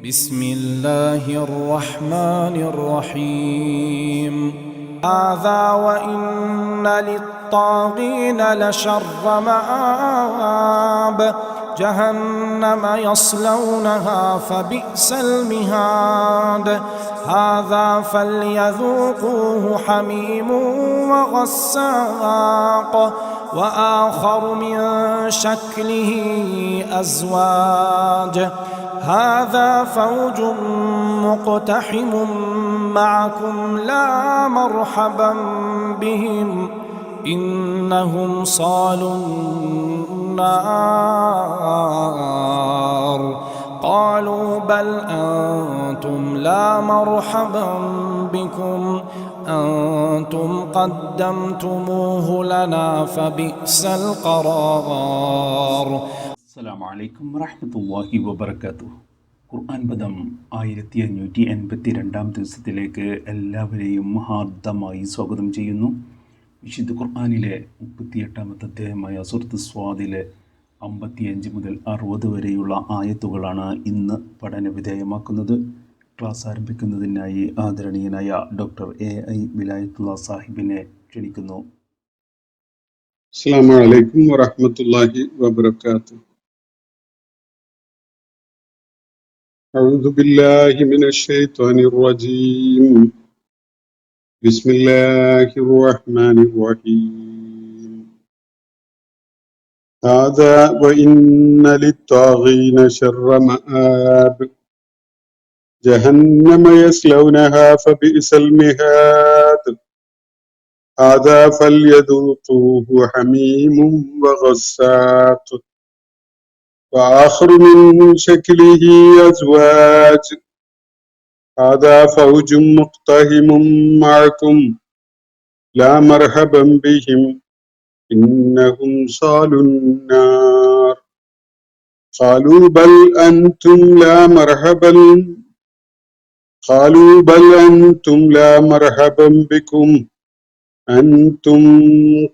بسم الله الرحمن الرحيم. هذا وإن للطاغين لشر مآب جهنم يصلونها فبئس المهاد. هذا فليذوقوه حميم وغساق وآخر من شكله أزواج. هذا فوج مقتحم معكم لا مرحبا بهم إنهم صالوا النار. قالوا بل أنتم لا مرحبا بكم أنتم قدمتموه لنا فبئس القرار. അസ്സലാമു അലൈക്കും വറഹ്മത്തുള്ളാഹി വബറകാതുഹു. ഖുർആൻ പദം 1582 ദിവസത്തിലേക്ക് എല്ലാവരെയും ഹാർദമായി സ്വാഗതം ചെയ്യുന്നു. വിശുദ്ധ ഖുർആനിലെ 38-ാമത്തെ അധ്യായമായ സൂറത്ത് സ്വാദിലെ 55 മുതൽ 60 വരെയുള്ള ആയത്തുകളാണ് ഇന്ന് പഠന വിധേയമാക്കുന്നത്. ക്ലാസ് ആരംഭിക്കുന്നതിനായി ആദരണീയനായ ഡോക്ടർ AI വിലായത്തുള്ള സാഹിബിനെ ക്ഷണിക്കുന്നു. അസ്സലാമു അലൈക്കും വറഹ്മത്തുള്ളാഹി വബറകാതുഹു. أعوذ بالله من الشيطان الرجيم. بسم الله الرحمن الرحيم. هذا وإن للطاغين شر مآب جهنم يصلونها فبئس المهاد. هذا فليذوقوه حميم وغساق وآخر من شكله أزواج. هذا فوج مقتحم معكم لا مرحبا بهم إنهم صالوا النار. قالوا بل أنتم لا مرحبا بكم أنتم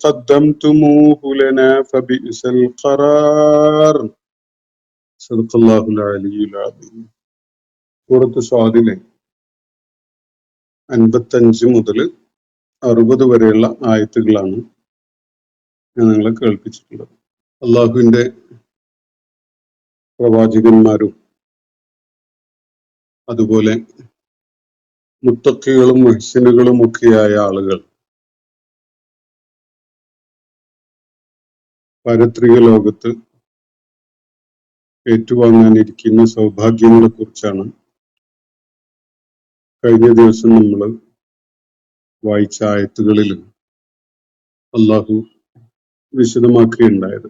قدمتموه لنا فبئس القرار. സദഖല്ലാഹുൽ അലിയ്യുൽ അദീം. സൂറത്ത് സ്വാദിലെ 55 മുതൽ 60 വരെയുള്ള ആയത്തുകളാണ് ഞാൻ നിങ്ങളെ കേൾപ്പിച്ചിട്ടുള്ളത്. അള്ളാഹുവിന്റെ പ്രവാചകന്മാരും അതുപോലെ മുത്തഖികളും മുഹ്സിനുകളും ഒക്കെയായ ആളുകൾ പാരത്രിക ലോകത്ത് ഏറ്റുവാങ്ങാനിരിക്കുന്ന സൗഭാഗ്യങ്ങളെ കുറിച്ചാണ് കഴിഞ്ഞ ദിവസം നമ്മൾ വായിച്ച ആയത്തുകളിൽ അള്ളാഹു വിശദമാക്കുകയുണ്ടായത്.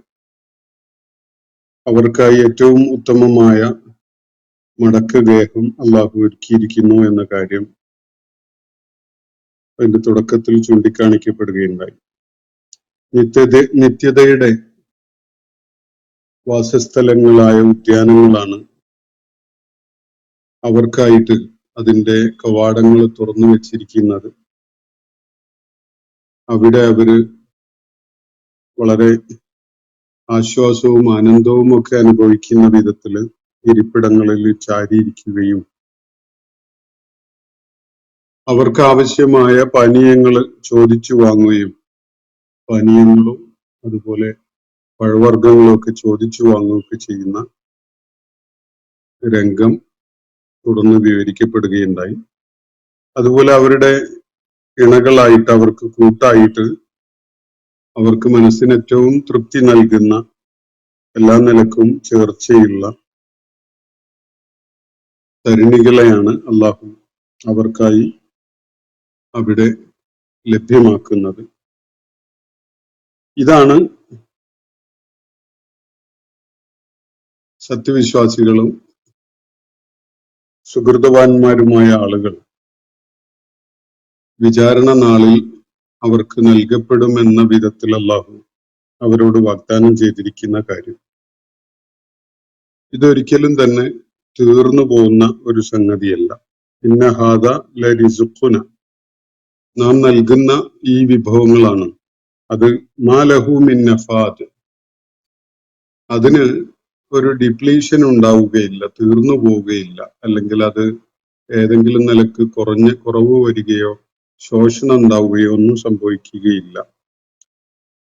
അവർക്കായി ഏറ്റവും ഉത്തമമായ മടക്ക ഗേഹം അള്ളാഹു ഒരുക്കിയിരിക്കുന്നു എന്ന കാര്യം അതിന്റെ തുടക്കത്തിൽ ചൂണ്ടിക്കാണിക്കപ്പെടുകയുണ്ടായി. നിത്യതയുടെ വാസസ്ഥലങ്ങളായ ഉദ്യാനങ്ങളാണ് അവർക്കായിട്ട് അതിന്റെ കവാടങ്ങൾ തുറന്നു വെച്ചിരിക്കുന്നത്. അവിടെ അവര് വളരെ ആശ്വാസവും ആനന്ദവും ഒക്കെ അനുഭവിക്കുന്ന വിധത്തില് ഇരിപ്പിടങ്ങളിൽ ചാരിയിരിക്കുകയും അവർക്ക് ആവശ്യമായ പാനീയങ്ങൾ ചോദിച്ചു വാങ്ങുകയും പാനീയങ്ങളും അതുപോലെ പഴവർഗ്ഗങ്ങളൊക്കെ ചോദിച്ചു വാങ്ങുകയൊക്കെ ചെയ്യുന്ന രംഗം തുടർന്ന് വിവരിക്കപ്പെടുകയുണ്ടായി. അതുപോലെ അവരുടെ ഇണകളായിട്ട് അവർക്ക് കൂട്ടായിട്ട് അവർക്ക് മനസ്സിന് ഏറ്റവും തൃപ്തി നൽകുന്ന എല്ലാ നിലക്കും ചേർച്ചയുള്ള തരുണികളെയാണ് അള്ളാഹു അവർക്കായി അവിടെ ലഭ്യമാക്കുന്നത്. ഇതാണ് സത്യവിശ്വാസികളും സുഹൃതവാന്മാരുമായ ആളുകൾ വിചാരണ നാളിൽ അവർക്ക് നൽകപ്പെടുമെന്ന വിധത്തിൽ അല്ലാഹു അവരോട് വാഗ്ദാനം ചെയ്തിരിക്കുന്ന കാര്യം. ഇതൊരിക്കലും തന്നെ തീർന്നു പോകുന്ന ഒരു സംഗതിയല്ല. ഇന്ന ഹാദ ലരിസുഖുന, നാം നൽകുന്ന ഈ വിഭവങ്ങളാണ്. അത് മാലഹു മിൻ നഫാദ്, അതിന് ഒരു ഡിപ്ലീഷൻ ഉണ്ടാവുകയില്ല, തീർന്നു പോവുകയില്ല, അല്ലെങ്കിൽ അത് ഏതെങ്കിലും നിലക്ക് കുറവ് വരികയോ ശോഷണം ഉണ്ടാവുകയോ ഒന്നും സംഭവിക്കുകയില്ല.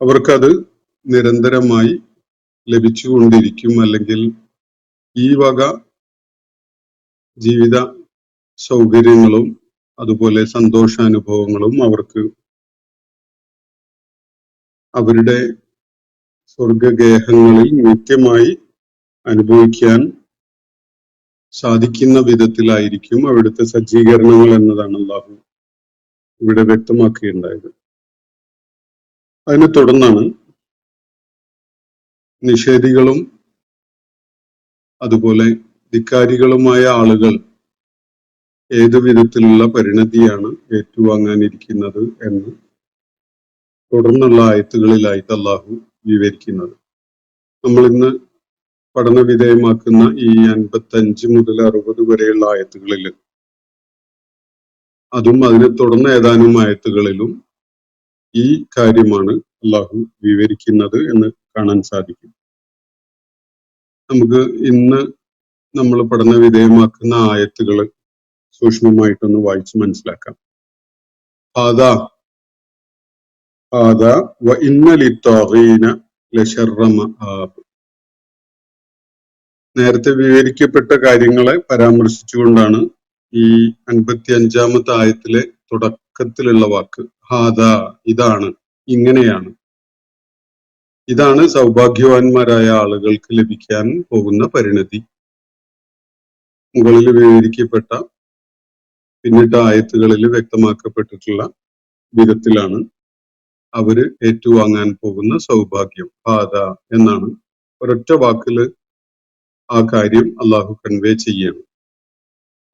അവർക്കത് നിരന്തരമായി ലഭിച്ചുകൊണ്ടിരിക്കും. അല്ലെങ്കിൽ ഈ വക ജീവിത സൗകര്യങ്ങളും അതുപോലെ സന്തോഷാനുഭവങ്ങളും അവർക്ക് അവരുടെ സ്വർഗഗേഹങ്ങളിൽ നിത്യമായി അനുഭവിക്കാൻ സാധിക്കുന്ന വിധത്തിലായിരിക്കും അവിടുത്തെ സജ്ജീകരണങ്ങൾ എന്നതാണ് അല്ലാഹു ഇവിടെ വ്യക്തമാക്കുകയുണ്ടായത്. അതിനെ തുടർന്നാണ് നിഷേധികളും അതുപോലെ ധിക്കാരികളുമായ ആളുകൾ ഏതു വിധത്തിലുള്ള പരിണതിയാണ് ഏറ്റുവാങ്ങാനിരിക്കുന്നത് എന്ന് തുടർന്നുള്ള ആയത്തുകളിലായിട്ട് അല്ലാഹു വിവരിക്കുന്നത്. നമ്മൾ ഇന്ന് പഠന വിധേയമാക്കുന്ന ഈ 55 മുതൽ 60 വരെയുള്ള ആയത്തുകളിൽ, അതും അതിനെ തുടർന്ന് ഏതാനും ആയത്തുകളിലും ഈ കാര്യമാണ് അല്ലാഹു വിവരിക്കുന്നത് എന്ന് കാണാൻ സാധിക്കും. നമുക്ക് ഇന്ന് നമ്മൾ പഠന വിധേയമാക്കുന്ന ആയത്തുകൾ സൂക്ഷ്മമായിട്ടൊന്ന് വായിച്ച് മനസ്സിലാക്കാം. വഇന്ന ലിത്വാഗീന ലശർറ മആബ്. നേരത്തെ വിവരിക്കപ്പെട്ട കാര്യങ്ങളെ പരാമർശിച്ചുകൊണ്ടാണ് ഈ 55-ാമത്തെ ആയത്തിലെ തുടക്കത്തിലുള്ള വാക്ക് ഹാദ, ഇതാണ്, ഇങ്ങനെയാണ്, ഇതാണ് സൗഭാഗ്യവാന്മാരായ ആളുകൾക്ക് ലഭിക്കാൻ പോകുന്ന പരിണതി. മുകളിൽ വിവരിക്കപ്പെട്ട പിന്നിട്ട ആയത്തുകളിൽ വ്യക്തമാക്കപ്പെട്ടിട്ടുള്ള വിധത്തിലാണ് അവര് ഏറ്റുവാങ്ങാൻ പോകുന്ന സൗഭാഗ്യം. ഹാദ എന്നാണ് ഒരൊറ്റ വാക്കില് ആ കാര്യം അല്ലാഹു കൺവേ ചെയ്യണം.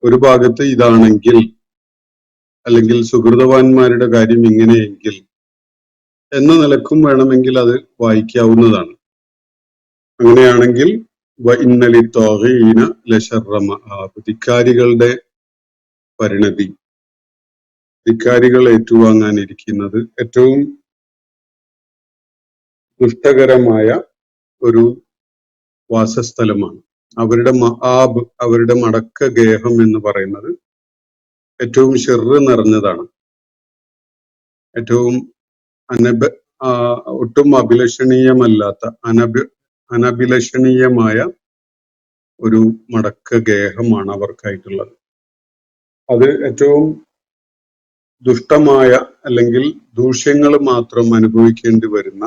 ഒരു ഭാഗത്ത് ഇതാണെങ്കിൽ, അല്ലെങ്കിൽ സുഹൃതവാന്മാരുടെ കാര്യം ഇങ്ങനെയെങ്കിൽ എന്ന നിലക്കും വേണമെങ്കിൽ അത് വായിക്കാവുന്നതാണ്. അങ്ങനെയാണെങ്കിൽ വഇന്ന ലിത്വാഗീന ലശർറ മആബ്, ധിക്കാരികളുടെ പരിണതി, ധിക്കാരികൾ ഏറ്റുവാങ്ങാനിരിക്കുന്നത് ഏറ്റവും ദുഷ്ടകരമായ ഒരു വാസസ്ഥലമാണ്. അവരുടെ മആബ്, അവരുടെ മടക്ക ഗേഹം എന്ന് പറയുന്നത് ഏറ്റവും ഷെറ് നിറഞ്ഞതാണ്. ഏറ്റവും ഒട്ടും അഭിലഷണീയമല്ലാത്ത അനഭിലഷണീയമായ ഒരു മടക്ക ഗേഹമാണ് അവർക്കായിട്ടുള്ളത്. അത് ഏറ്റവും ദുഷ്ടമായ അല്ലെങ്കിൽ ദൂഷ്യങ്ങൾ മാത്രം അനുഭവിക്കേണ്ടി വരുന്ന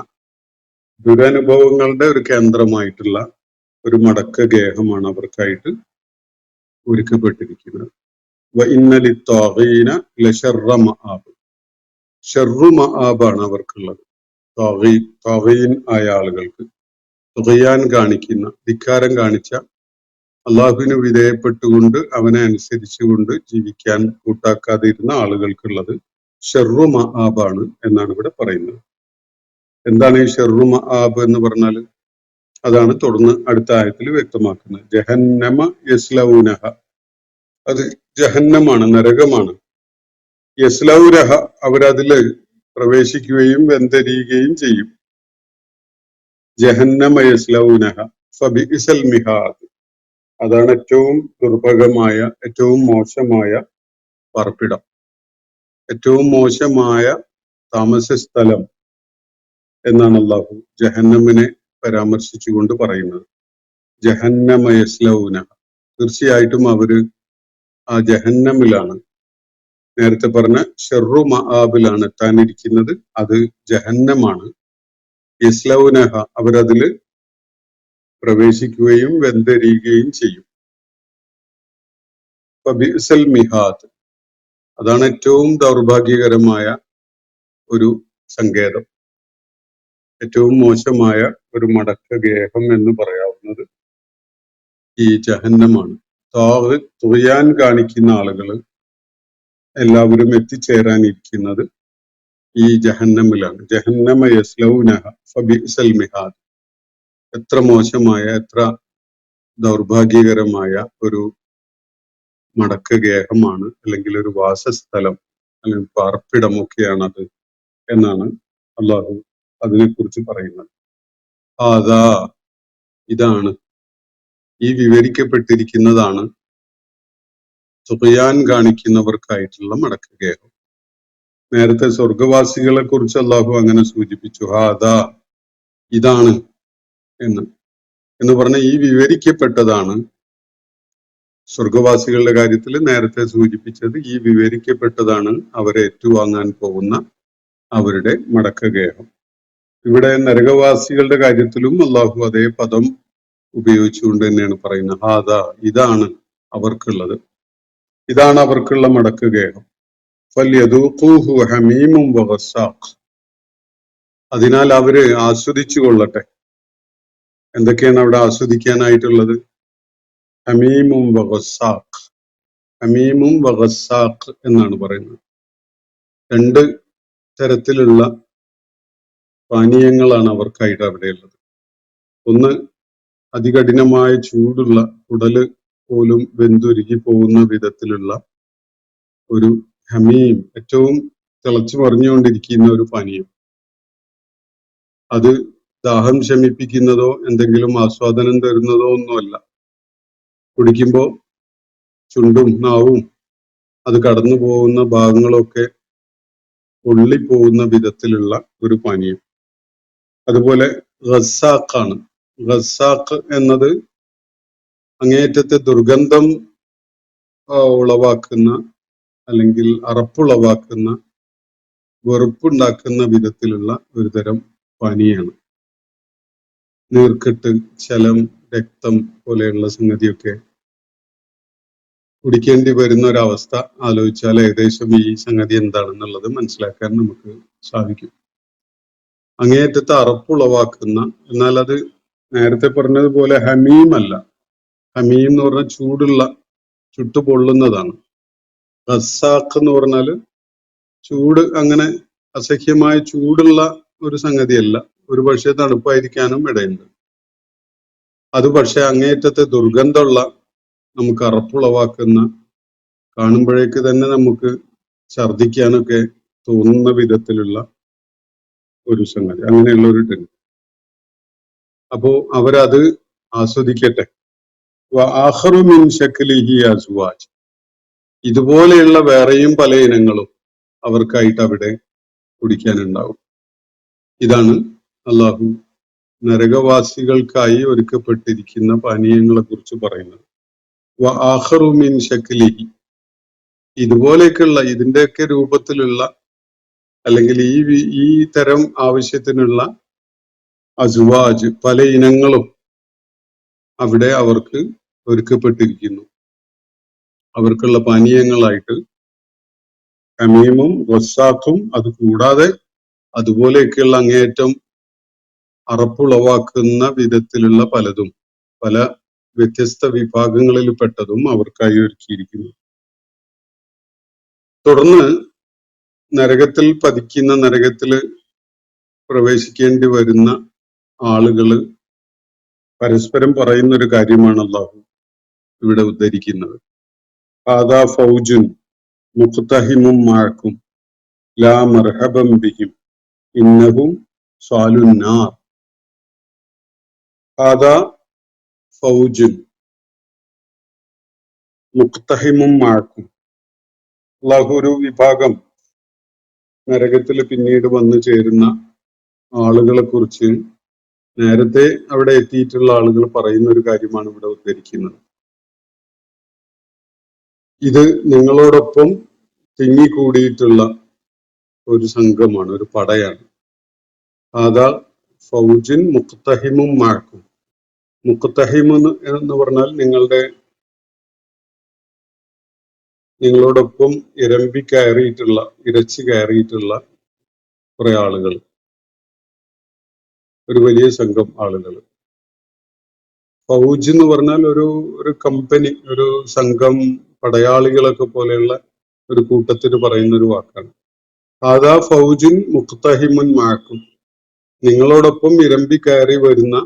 ദുരനുഭവങ്ങളുടെ ഒരു കേന്ദ്രമായിട്ടുള്ള ഒരു മടക്ക ഗേഹമാണ് അവർക്കായിട്ട് ഒരുക്കപ്പെട്ടിരിക്കുന്നത്. വഇന്ന ലിത്വാഗീന ലശർറ മആബ്, ഷർറു മആബാണ് അവർക്കുള്ളത്. ത്വാഗീൻ ആയ ആളുകൾക്ക്, തുഗയാൻ കാണിക്കുന്ന, ധിക്കാരം കാണിച്ച, അള്ളാഹുവിന് വിധേയപ്പെട്ടുകൊണ്ട് അവനെ അനുസരിച്ചുകൊണ്ട് ജീവിക്കാൻ കൂട്ടാക്കാതിരുന്ന ആളുകൾക്കുള്ളത് ഷർറു മആബാണ് എന്നാണ് ഇവിടെ പറയുന്നത്. എന്താണ് ഈ ഷർറു മആബ് എന്ന് പറഞ്ഞാൽ? അതാണ് തുടർന്ന് അടുത്ത ആയത്തിൽ വ്യക്തമാക്കുന്നത്. ജഹന്നമ യസ്ലൗനഹ, അത് ജഹന്നമാണ്, നരകമാണ്. യസ്ലൗനഹ, അവരതില് പ്രവേശിക്കുകയും വെന്തരിയുകയും ചെയ്യും. ജഹന്നമ യസ്ലൗനഹ ഫബിഇസൽ മിഹാദ്, അതാണ് ഏറ്റവും ദുർഭഗമായ, ഏറ്റവും മോശമായ പാർപ്പിടം, ഏറ്റവും മോശമായ താമസ സ്ഥലം എന്നാണ് അല്ലാഹു ജഹന്നമിനെ പരാമർശിച്ചുകൊണ്ട് പറയുന്നത്. ജഹന്നമ യസ്ലൗനഹ, തീർച്ചയായിട്ടും അവര് ആ ജഹന്നമിലാണ്, നേരത്തെ പറഞ്ഞ ഷർറു മആബിലാണ് എത്താനിരിക്കുന്നത്. അത് ജഹന്നമാണ്. യസ്ലൗനഹ, അവരതില് പ്രവേശിക്കുകയും വെന്തരിയുകയും ചെയ്യും. ഫബിഇസൽ മിഹാദ്, അതാണ് ഏറ്റവും ദൗർഭാഗ്യകരമായ ഒരു സങ്കേതം, ഏറ്റവും മോശമായ ഒരു മടക്ക ഗേഹം എന്ന് പറയാവുന്നത് ഈ ജഹന്നമാണ്. തുയാൻ കാണിക്കുന്ന ആളുകൾ എല്ലാവരും എത്തിച്ചേരാനിരിക്കുന്നത് ഈ ജഹന്നമിലാണ്. ജഹന്നമ യസ്ലൗനഹ ഫബിഇസൽ മിഹാദ്, എത്ര മോശമായ, എത്ര ദൗർഭാഗ്യകരമായ ഒരു മടക്ക ഗേഹമാണ്, അല്ലെങ്കിൽ ഒരു വാസസ്ഥലം, അല്ലെങ്കിൽ പാർപ്പിടമൊക്കെയാണത് എന്നാണ് അള്ളാഹു അതിനെക്കുറിച്ച് പറയുന്നത്. അതാ, ഇതാണ്, ഈ വിവരിക്കപ്പെട്ടിരിക്കുന്നതാണ് തുഖ്യാൻ കാണിക്കുന്നവർക്കായിട്ടുള്ള മടക്കുകേഹം. നേരത്തെ സ്വർഗവാസികളെ കുറിച്ച് അള്ളാഹു അങ്ങനെ സൂചിപ്പിച്ചു, ഹാദാ, ഇതാണ് എന്ന് പറഞ്ഞ ഈ വിവരിക്കപ്പെട്ടതാണ്. സ്വർഗവാസികളുടെ കാര്യത്തിൽ നേരത്തെ സൂചിപ്പിച്ചത് ഈ വിവരിക്കപ്പെട്ടതാണ് അവരെ ഏറ്റുവാങ്ങാൻ പോകുന്ന അവരുടെ മടക്കഗേഹം. ഇവിടെ നരകവാസികളുടെ കാര്യത്തിലും അള്ളാഹു അതേ പദം ഉപയോഗിച്ചുകൊണ്ട് തന്നെയാണ് പറയുന്നത്, ഹാദാ, ഇതാണ് അവർക്കുള്ളത്, ഇതാണ് അവർക്കുള്ള മടക്കഗേഹം. ഫല്യദൂഖൂഹു ഹമീമും വഗസ്സാഖ്, അതിനാൽ അവര് ആസ്വദിച്ചു കൊള്ളട്ടെ. എന്തൊക്കെയാണ് അവിടെ ആസ്വദിക്കാനായിട്ടുള്ളത്? ഹമീമും വഗസ്സാഖ്, ഹമീമും വഗസ്സാഖ് എന്നാണ് പറയുന്നത്. രണ്ട് തരത്തിലുള്ള പാനീയങ്ങളാണ് അവർക്കായിട്ട് അവിടെയുള്ളത്. ഒന്ന്, അതികഠിനമായ ചൂടുള്ള, ഉടല് പോലും വെന്തുരുകി പോകുന്ന വിധത്തിലുള്ള ഒരു ഹമീം, ഏറ്റവും തിളച്ചു മറിഞ്ഞുകൊണ്ടിരിക്കുന്ന ഒരു പാനീയം. അത് ദാഹം ശമിപ്പിക്കുന്നതോ എന്തെങ്കിലും ആസ്വാദനം തരുന്നതോ ഒന്നുമല്ല. കുടിക്കുമ്പോൾ ചുണ്ടും നാവും അത് കടന്നു പോകുന്ന ഭാഗങ്ങളൊക്കെ പൊള്ളിപ്പോകുന്ന വിധത്തിലുള്ള ഒരു പാനീയം. അതുപോലെ ഗസ്സാഖാണ്. ഗസ്സാഖ് എന്നത് അങ്ങേയറ്റത്തെ ദുർഗന്ധം ഉളവാക്കുന്ന, അല്ലെങ്കിൽ അറപ്പുളവാക്കുന്ന, വെറുപ്പുണ്ടാക്കുന്ന വിധത്തിലുള്ള ഒരു തരം പാനീയമാണ്. നീർക്കെട്ട്, ജലം, രക്തം പോലെയുള്ള സംഗതിയൊക്കെ കുടിക്കേണ്ടി വരുന്ന ഒരവസ്ഥ ആലോചിച്ചാൽ ഏകദേശം ഈ സംഗതി എന്താണെന്നുള്ളത് മനസ്സിലാക്കാൻ നമുക്ക് സാധിക്കും. അങ്ങേയറ്റത്തെ അറപ്പുളവാക്കുന്ന, എന്നാൽ അത് നേരത്തെ പറഞ്ഞതുപോലെ ഹമീം അല്ല. ഹമീം എന്ന് പറഞ്ഞാൽ ചൂടുള്ള, ചുട്ടുപൊള്ളുന്നതാണ്. ഗസ്സാഖ് എന്ന് പറഞ്ഞാൽ ചൂട്, അങ്ങനെ അസഹ്യമായ ചൂടുള്ള ഒരു സംഗതിയല്ല. ഒരു പക്ഷേ തണുപ്പായിരിക്കാനും ഇടയുണ്ട്. അത് പക്ഷെ അങ്ങേയറ്റത്തെ ദുർഗന്ധമുള്ള, നമുക്ക് അറപ്പുളവാക്കുന്ന, കാണുമ്പോഴേക്ക് തന്നെ നമുക്ക് ഛർദിക്കാനൊക്കെ തോന്നുന്ന വിധത്തിലുള്ള ഒരു സംഗതി, അങ്ങനെയുള്ള ഒരു ഡ്രിങ്ക്. അപ്പോ അവരത് ആസ്വദിക്കട്ടെ. ആഖറു മിൻ ശക്ലിഹി അസ്വാജ്, ഇതുപോലെയുള്ള വേറെയും പല ഇനങ്ങളും അവർക്കായിട്ട് അവിടെ കുടിക്കാനുണ്ടാവും. ഇതാണ് അള്ളാഹു നരകവാസികൾക്കായി ഒരുക്കപ്പെട്ടിരിക്കുന്ന പാനീയങ്ങളെ കുറിച്ച് പറയുന്നത്. ആഖറു മിൻ ശക്ലിഹി, ഇതുപോലെയൊക്കെയുള്ള, ഇതിന്റെയൊക്കെ രൂപത്തിലുള്ള, അല്ലെങ്കിൽ ഈ തരം ആവശ്യത്തിനുള്ള അസ്വാജ്, പല ഇനങ്ങളും അവിടെ അവർക്ക് ഒരുക്കപ്പെട്ടിരിക്കുന്നു. അവർക്കുള്ള പാനീയങ്ങളായിട്ട് ഹമീമും ഗസ്സാഖും, അത് കൂടാതെ അതുപോലെയൊക്കെയുള്ള അങ്ങേയറ്റം അറപ്പുളവാക്കുന്ന വിധത്തിലുള്ള പലതും, പല വ്യത്യസ്ത വിഭാഗങ്ങളിൽ പെട്ടതും അവർക്കായി ഒരുക്കിയിരിക്കുന്നു. തുടർന്ന് നരകത്തിൽ പതിക്കുന്ന, നരകത്തിൽ പ്രവേശിക്കേണ്ടി വരുന്ന ആളുകള് പരസ്പരം പറയുന്ന ഒരു കാര്യമാണ് അല്ലാഹു ഇവിടെ ഉദ്ധരിക്കുന്നത്. ഹാദാ ഫൗജുൻ മുഖ്തഹിമും മഅക്കും ലാ മർഹബം ബിഹിം ഇന്നഹും സാലുൻ നാർ. ഹാദാ ഫൗജുൻ മുഖ്തഹിമും മഅക്കും, അല്ലാഹു ഒരു വിഭാഗം നരകത്തിൽ പിന്നീട് വന്നു ചേരുന്ന ആളുകളെ കുറിച്ച് നേരത്തെ അവിടെ എത്തിയിട്ടുള്ള ആളുകൾ പറയുന്ന ഒരു കാര്യമാണ് ഇവിടെ ഉദ്ധരിക്കുന്നത്. ഇത് നിങ്ങളോടൊപ്പം തിങ്ങിക്കൂടിയിട്ടുള്ള ഒരു സംഘമാണ്, ഒരു പടയാണ്. അതാ ഫൗജിൻ മുഖ്തഹിമും മഅക്കും. മുഖ്തഹിം എന്ന് പറഞ്ഞാൽ നിങ്ങളോടൊപ്പം ഇരമ്പി കയറിയിട്ടുള്ള, ഇരച്ചു കയറിയിട്ടുള്ള കുറെ ആളുകൾ, ഒരു വലിയ സംഘം ആളുകൾ. ഫൗജ് എന്ന് പറഞ്ഞാൽ ഒരു കമ്പനി, ഒരു സംഘം പടയാളികളൊക്കെ പോലെയുള്ള ഒരു കൂട്ടത്തിന് പറയുന്ന ഒരു വാക്കാണ്. അതാ ഫൗജുൻ മുഖ്തഹിമുൻ മഅക്കും, നിങ്ങളോടൊപ്പം ഇരമ്പി കയറി വരുന്ന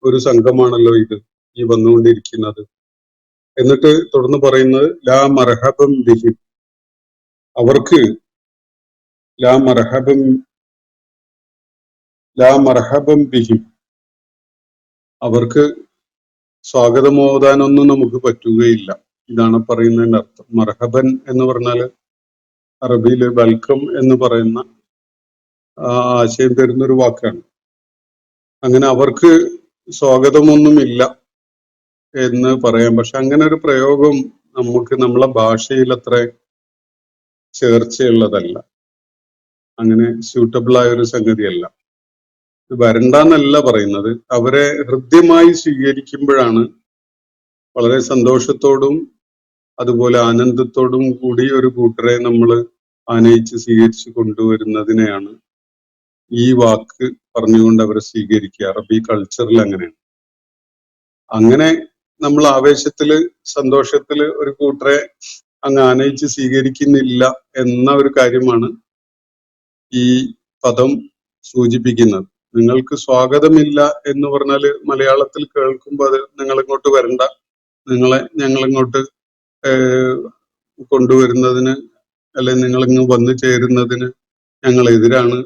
ഒരു സംഘമാണല്ലോ ഇത്, ഈ വന്നുകൊണ്ടിരിക്കുന്നത്. എന്നിട്ട് തുടർന്ന് പറയുന്നത് ലാ മർഹബം ബിഹിം, അവർക്ക് ലാ മർഹബം ബിഹിം, അവർക്ക് സ്വാഗതം ഓതാനൊന്നും നമുക്ക് പറ്റുകയില്ല. ഇതാണ് പറയുന്നതിന്റെ അർത്ഥം. മർഹബൻ എന്ന് പറഞ്ഞാൽ അറബിയില് വെൽക്കം എന്ന് പറയുന്ന ആശയം തരുന്നൊരു വാക്കാണ്. അങ്ങനെ അവർക്ക് സ്വാഗതമൊന്നുമില്ല എന്ന് പറയാം. പക്ഷെ അങ്ങനെ ഒരു പ്രയോഗം നമുക്ക് നമ്മളെ ഭാഷയിൽ അത്ര ചേർച്ചയുള്ളതല്ല, അങ്ങനെ സ്യൂട്ടബിൾ ആയ ഒരു സംഗതിയല്ല. വരണ്ടെന്നല്ല പറയുന്നത്, അവരെ ഹൃദ്യമായി സ്വീകരിക്കുമ്പോഴാണ്, വളരെ സന്തോഷത്തോടും അതുപോലെ ആനന്ദത്തോടും കൂടി ഒരു കൂട്ടരെ നമ്മൾ ആനയിച്ച് സ്വീകരിച്ചു കൊണ്ടുവരുന്നതിനെയാണ് ഈ വാക്ക് പറഞ്ഞുകൊണ്ട് അവരെ സ്വീകരിക്കുക. അറബി കൾച്ചറിൽ അങ്ങനെയാണ്. അങ്ങനെ നമ്മൾ ആവേശത്തില് സന്തോഷത്തില് ഒരു കൂട്ടരെ അങ്ങ് ആനയിച്ച് സ്വീകരിക്കുന്നില്ല എന്ന ഒരു കാര്യമാണ് ഈ പദം സൂചിപ്പിക്കുന്നത്. നിങ്ങൾക്ക് സ്വാഗതമില്ല എന്ന് പറഞ്ഞാല് മലയാളത്തിൽ കേൾക്കുമ്പോൾ അത് നിങ്ങൾ ഇങ്ങോട്ട് വരണ്ട, നിങ്ങളെ ഞങ്ങളിങ്ങോട്ട് കൊണ്ടുവരുന്നതിന് അല്ലെങ്കിൽ നിങ്ങളിങ്ങ് വന്നു ചേരുന്നതിന് ഞങ്ങൾ എതിരാണ്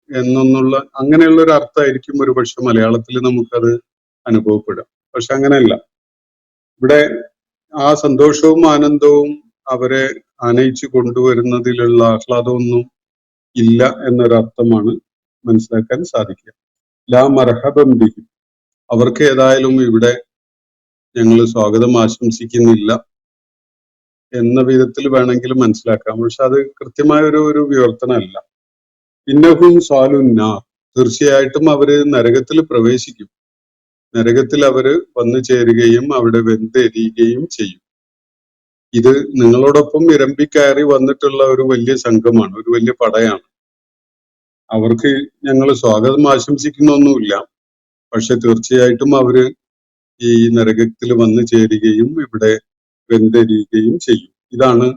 എന്നൊന്നുള്ള അങ്ങനെയുള്ള ഒരു അർത്ഥമായിരിക്കും ഒരു പക്ഷെ മലയാളത്തിൽ നമുക്കത് അനുഭവപ്പെടുക. പക്ഷെ അങ്ങനെയല്ല. ഇവിടെ ആ സന്തോഷവും ആനന്ദവും അവരെ ആനയിച്ചു കൊണ്ടുവരുന്നതിലുള്ള ആഹ്ലാദമൊന്നും ഇല്ല എന്നൊരർത്ഥമാണ് മനസ്സിലാക്കാൻ സാധിക്കുക. ലാ മർഹബൻ ബിഹിം, അവർക്ക് ഏതായാലും ഇവിടെ ഞങ്ങൾ സ്വാഗതം ആശംസിക്കുന്നില്ല എന്ന വിധത്തിൽ വേണമെങ്കിൽ മനസ്സിലാക്കാം. പക്ഷെ അത് കൃത്യമായ ഒരു വിവർത്തനമല്ല. ഇന്നഹും സ്വാലുന്നാർ, തീർച്ചയായിട്ടും അവര് നരകത്തിൽ പ്രവേശിക്കും. നരകത്തിൽ അവര് വന്നു ചേരുകയും അവിടെ വെന്തെരിയുകയും ചെയ്യും. ഇത് നിങ്ങളോടൊപ്പം ഇരമ്പിക്കയറി വന്നിട്ടുള്ള ഒരു വലിയ സംഘമാണ്, ഒരു വലിയ പടയാണ്. അവർക്ക് ഞങ്ങൾ സ്വാഗതം ആശംസിക്കുന്നൊന്നുമില്ല. പക്ഷെ തീർച്ചയായിട്ടും അവര് ഈ നരകത്തിൽ വന്നു ചേരുകയും ഇവിടെ വെന്തെരിയുകയും ചെയ്യും. ഇതാണ്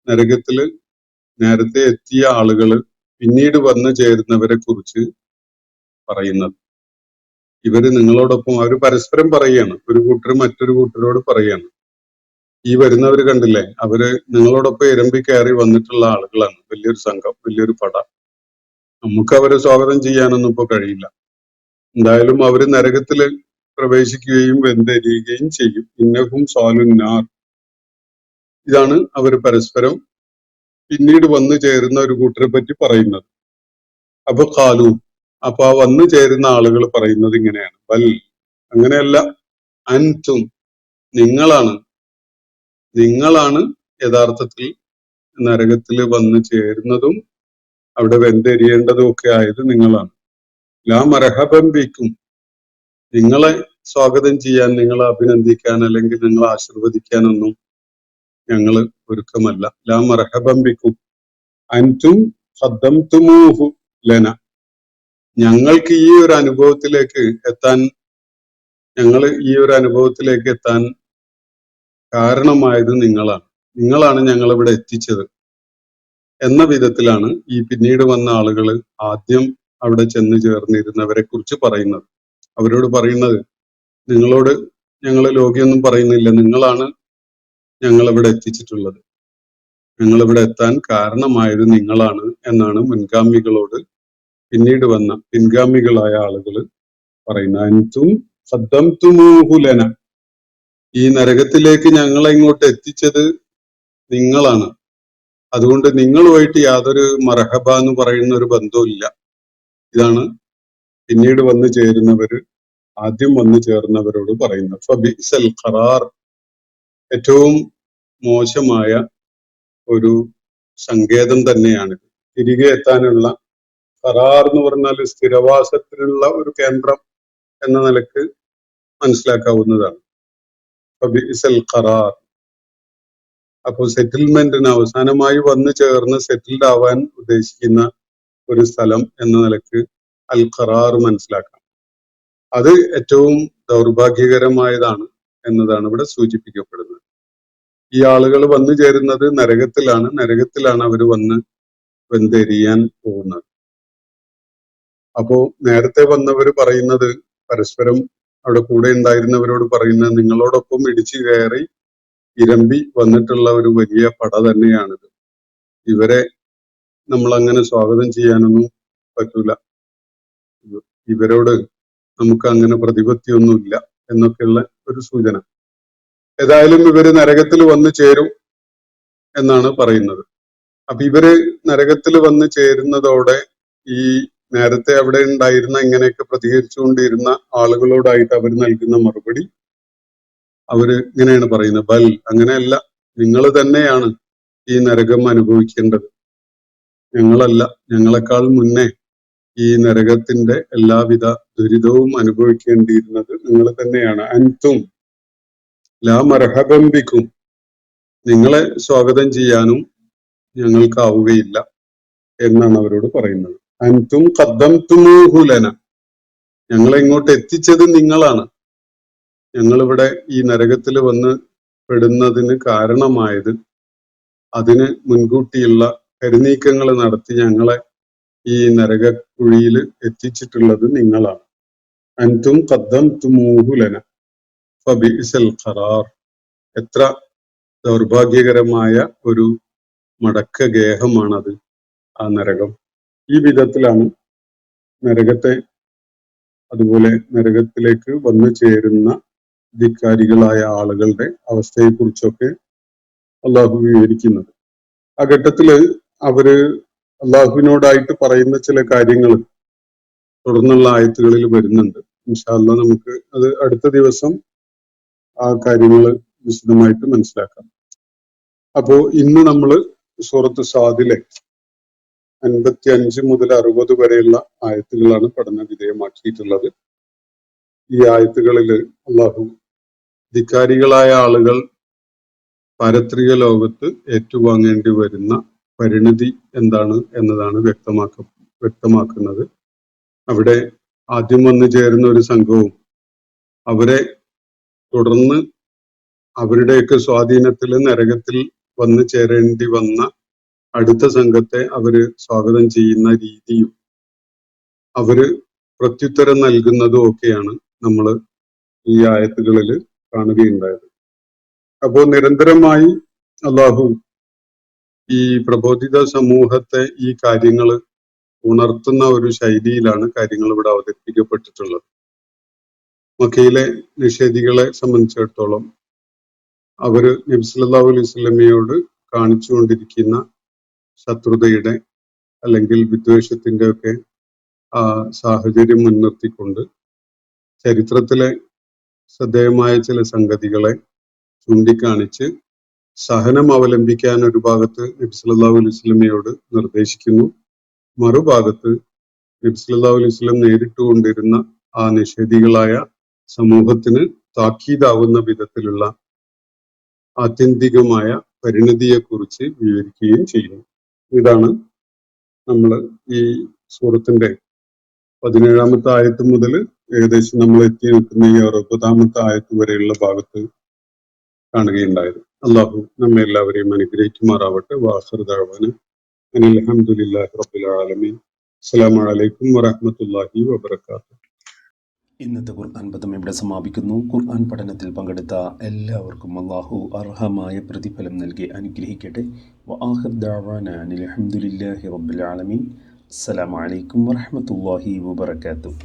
നരകത്തില് നേരത്തെ എത്തിയ ആളുകള് പിന്നീട് വന്നു ചേരുന്നവരെ കുറിച്ച് പറയുന്നത്. ഇവര് നിങ്ങളോടൊപ്പം, അവര് പരസ്പരം പറയുകയാണ്, ഒരു കൂട്ടർ മറ്റൊരു കൂട്ടരോട് പറയുകയാണ്. ഈ വരുന്നവര് കണ്ടില്ലേ, അവര് നിങ്ങളോടൊപ്പം ഇരമ്പി കയറി വന്നിട്ടുള്ള ആളുകളാണ്, വലിയൊരു സംഘം, വലിയൊരു പട. നമുക്ക് അവരെ സ്വാഗതം ചെയ്യാനൊന്നും ഇപ്പൊ കഴിയില്ല. എന്തായാലും അവര് നരകത്തില് പ്രവേശിക്കുകയും വെന്തെരിയുകയും ചെയ്യും. ഇന്നഹും സ്വാലുന്നാർ, ഇതാണ് അവർ പരസ്പരം പിന്നീട് വന്നു ചേരുന്ന ഒരു കൂട്ടരെ പറ്റി പറയുന്നത്. അപ്പൊ ഖാലു, അപ്പൊ ആ വന്നു ചേരുന്ന ആളുകൾ പറയുന്നത് ഇങ്ങനെയാണ്, ബൽ, അങ്ങനെയല്ല, അൻതും, നിങ്ങളാണ് യഥാർത്ഥത്തിൽ നരകത്തിൽ വന്നു ചേരുന്നതും അവിടെ വെന്തെരിയേണ്ടതും ഒക്കെ ആയത് നിങ്ങളാണ്. ലാ മർഹബൻ ബിക്കും, നിങ്ങളെ സ്വാഗതം ചെയ്യാൻ, നിങ്ങളെ അഭിനന്ദിക്കാൻ അല്ലെങ്കിൽ നിങ്ങളെ ആശീർവദിക്കാനൊന്നും ഞങ്ങള് ഒരുക്കമല്ല. ലാ മർഹബൻ ബിക്കും അൻതും ഖദ്ദംതുമൂഹു ലന, ഞങ്ങൾക്ക് ഈ ഒരു അനുഭവത്തിലേക്ക് എത്താൻ കാരണമായത് നിങ്ങളാണ് ഞങ്ങളിവിടെ എത്തിച്ചത് എന്ന വിധത്തിലാണ് ഈ പിന്നീട് വന്ന ആളുകൾ ആദ്യം അവിടെ ചെന്ന് ചേർന്നിരുന്നവരെ കുറിച്ച് പറയുന്നത്. അവരോട് പറയുന്നത്, നിങ്ങളോട് ഞങ്ങൾ ലോകിയൊന്നും പറയുന്നില്ല, നിങ്ങളാണ് ഞങ്ങളിവിടെ എത്തിച്ചിട്ടുള്ളത്, ഞങ്ങളിവിടെ എത്താൻ കാരണമായത് നിങ്ങളാണ് എന്നാണ് മുൻഗാമികളോട് പിന്നീട് വന്ന പിൻഗാമികളായ ആളുകൾ പറയുന്നത്. അൻതും ഖദ്ദംതുമൂഹു ലന, ഈ നരകത്തിലേക്ക് ഞങ്ങളെ ഇങ്ങോട്ട് എത്തിച്ചത് നിങ്ങളാണ്. അതുകൊണ്ട് നിങ്ങളുമായിട്ട് യാതൊരു മർഹബ എന്ന് പറയുന്ന ഒരു ബന്ധവും ഇല്ല. ഇതാണ് പിന്നീട് വന്നു ചേരുന്നവര് ആദ്യം വന്നു ചേർന്നവരോട് പറയുന്നത്. ഫബിഇസൽ ഖറാർ, ഏറ്റവും മോശമായ ഒരു സങ്കേതം തന്നെയാണിത്. തിരികെ എത്താനുള്ള, ഖറാർ എന്ന് പറഞ്ഞാൽ സ്ഥിരവാസത്തിനുള്ള ഒരു കേന്ദ്രം എന്ന നിലക്ക് മനസ്സിലാക്കാവുന്നതാണ്. ഫബിഇസൽ ഖറാർ, അപ്പോൾ സെറ്റിൽമെന്റിന് അവസാനമായി വന്നു ചേർന്ന് സെറ്റിൽഡ് ആവാൻ ഉദ്ദേശിക്കുന്ന ഒരു സ്ഥലം എന്ന നിലക്ക് അൽ ഖറാർ മനസ്സിലാക്കാം. അത് ഏറ്റവും ദൗർഭാഗ്യകരമായതാണ് എന്നതാണ് ഇവിടെ സൂചിപ്പിക്കപ്പെടുന്നത്. ഈ ആളുകൾ വന്നു ചേരുന്നത് നരകത്തിലാണ് അവർ വന്ന് വെന്തെരിയാൻ പോകുന്നത്. അപ്പോ നേരത്തെ വന്നവര് പറയുന്നത്, പരസ്പരം അവിടെ കൂടെ ഉണ്ടായിരുന്നവരോട് പറയുന്നത്, നിങ്ങളോടൊപ്പം ഇടിച്ചു കയറി ഇരമ്പി വന്നിട്ടുള്ള ഒരു വലിയ പട തന്നെയാണിത്, ഇവരെ നമ്മൾ അങ്ങനെ സ്വാഗതം ചെയ്യാനൊന്നും പറ്റൂല, ഇവരോട് നമുക്ക് അങ്ങനെ പ്രതിപത്തിയൊന്നുമില്ല എന്നൊക്കെയുള്ള ഒരു സൂചന. ഏതായാലും ഇവര് നരകത്തിൽ വന്നു ചേരും എന്നാണ് പറയുന്നത്. അപ്പൊ ഇവര് നരകത്തിൽ വന്ന് ചേരുന്നതോടെ ഈ നേരത്തെ അവിടെ ഉണ്ടായിരുന്ന ഇങ്ങനെയൊക്കെ പ്രതികരിച്ചുകൊണ്ടിരുന്ന ആളുകളോടായിട്ട് അവർ നൽകുന്ന മറുപടി അവര് ഇങ്ങനെയാണ് പറയുന്നത്, ബൽ, അങ്ങനെയല്ല, നിങ്ങൾ തന്നെയാണ് ഈ നരകം അനുഭവിക്കേണ്ടത്, ഞങ്ങളല്ല. ഞങ്ങളെക്കാൾ മുന്നേ ഈ നരകത്തിന്റെ എല്ലാവിധ ദുരിതവും അനുഭവിക്കേണ്ടിയിരുന്നത് നിങ്ങൾ തന്നെയാണ്. അൻതും ലാ മർഹബൻ ബിക്കും, നിങ്ങളെ സ്വാഗതം ചെയ്യാനും ഞങ്ങൾക്കാവുകയില്ല എന്നാണ് അവരോട് പറയുന്നത്. അൻതും ഖദ്ദംതുമൂഹു ലന, ഞങ്ങളെ ഇങ്ങോട്ട് എത്തിച്ചത് നിങ്ങളാണ്. ഞങ്ങളിവിടെ ഈ നരകത്തിൽ വന്ന് പെടുന്നതിന് കാരണമായത്, അതിന് മുൻകൂട്ടിയുള്ള കരുനീക്കങ്ങൾ നടത്തി ഞങ്ങളെ ഈ നരകക്കുഴിയിൽ എത്തിച്ചിട്ടുള്ളത് നിങ്ങളാണ്. അൻതും ഖദ്ദംതുമൂഹു ലന ഫബിഇസൽ ഖറാർ, എത്ര ദൗർഭാഗ്യകരമായ ഒരു മടക്ക ഗേഹമാണത് ആ നരകം. ഈ വിധത്തിലാണ് നരകത്തെ, അതുപോലെ നരകത്തിലേക്ക് വന്നു ചേരുന്ന ധിക്കാരികളായ ആളുകളുടെ അവസ്ഥയെക്കുറിച്ചൊക്കെ അള്ളാഹു വിവരിക്കുന്നത്. ആ ഘട്ടത്തില് അവര് അള്ളാഹുവിനോടായിട്ട് പറയുന്ന ചില കാര്യങ്ങൾ തുടർന്നുള്ള ആയത്തുകളിൽ വരുന്നുണ്ട്. ഇൻഷാ അല്ലാഹ് നമുക്ക് അത് അടുത്ത ദിവസം ആ കാര്യങ്ങൾ വിശദമായിട്ട് മനസ്സിലാക്കാം. അപ്പോ ഇന്ന് നമ്മൾ സൂറത്ത് സാദിലെ 55 മുതൽ 60 വരെയുള്ള ആയത്തുകളാണ് പഠന വിധേയമാക്കിയിട്ടുള്ളത്. ഈ ആയത്തുകളിൽ അള്ളാഹു ധിക്കാരികളായ ആളുകൾ പാരത്രിക ലോകത്ത് ഏറ്റുവാങ്ങേണ്ടി വരുന്ന പരിണതി എന്താണ് എന്നതാണ് വ്യക്തമാക്കുന്നത്. അവിടെ ആദ്യം വന്നു ചേരുന്ന ഒരു സംഘവും അവരെ തുടർന്ന് അവരുടെയൊക്കെ സ്വാധീനത്തിൽ നരകത്തിൽ വന്നു ചേരേണ്ടി വന്ന അടുത്ത സംഘത്തെ അവര് സ്വാഗതം ചെയ്യുന്ന രീതിയും അവര് പ്രത്യുത്തരം നൽകുന്നതും ഒക്കെയാണ് നമ്മൾ ഈ ആയത്തുകളിൽ കാണുകയുണ്ടായത്. അപ്പോൾ നിരന്തരമായി അള്ളാഹു ഈ പ്രബോധിത സമൂഹത്തെ ഈ കാര്യങ്ങൾ ഉണർത്തുന്ന ഒരു ശൈലിയിലാണ് കാര്യങ്ങൾ ഇവിടെ അവതരിപ്പിക്കപ്പെട്ടിട്ടുള്ളത്. മക്കയിലെ നിഷേധികളെ സംബന്ധിച്ചിടത്തോളം അവര് നബി സല്ലല്ലാഹു അലൈഹി വസല്ലമയോട് കാണിച്ചുകൊണ്ടിരിക്കുന്ന ശത്രുതയുടെ അല്ലെങ്കിൽ വിദ്വേഷത്തിന്റെ ഒക്കെ ആ സാഹചര്യം മുൻനിർത്തിക്കൊണ്ട് ചരിത്രത്തിലെ ശ്രദ്ധേയമായ ചില സംഗതികളെ ചൂണ്ടിക്കാണിച്ച് സഹനം അവലംബിക്കാൻ ഒരു ഭാഗത്ത് നബി സല്ലല്ലാഹു അലൈഹി വസല്ലമയോട് നിർദ്ദേശിക്കുന്നു, മറുഭാഗത്ത് നബി സല്ലല്ലാഹു അലൈഹി വസല്ലം നേരിട്ടുകൊണ്ടിരുന്ന ആ നിഷേധികളായ സമൂഹത്തിന് താക്കീതാവുന്ന വിധത്തിലുള്ള ആത്യന്തികമായ പരിണതിയെക്കുറിച്ച് വിവരിക്കുകയും ചെയ്യുന്നു. ഇതാണ് നമ്മൾ ഈ സൂറത്തിന്റെ 17-ാമത്തെ ആയത്ത് മുതൽ ഏകദേശം നമ്മൾ എത്തി നിൽക്കുന്ന ഈ 60-ാമത്തെ ആയത്ത് വരെയുള്ള ഭാഗത്ത് കാണുകയുണ്ടായത്. അള്ളാഹു നമ്മെ എല്ലാവരെയും അനുഗ്രഹിക്കുമാറാവട്ടെ. വാഖിറു ദഅ്വാന അനിൽ ഹംദുലില്ലാഹി റബ്ബിൽ ആലമീൻ. അസ്സലാമു അലൈക്കും വറഹ്മത്തുള്ളാഹി വബറകാതുഹു. ഇന്നത്തെ ഖുർആൻ പദം ഇവിടെ സമാപിക്കുന്നു. ഖുർആൻ പഠനത്തിൽ പങ്കെടുത്ത എല്ലാവർക്കും അല്ലാഹു അർഹമായ പ്രതിഫലം നൽകി അനുഗ്രഹിക്കട്ടെ. വആഖിറു ദഅ്വാന അനിൽ ഹംദുലില്ലാഹി റബ്ബിൽ ആലമീൻ. അസ്സലാമു അലൈക്കും വറഹ്മത്തുള്ളാഹി വബറകാതുഹു.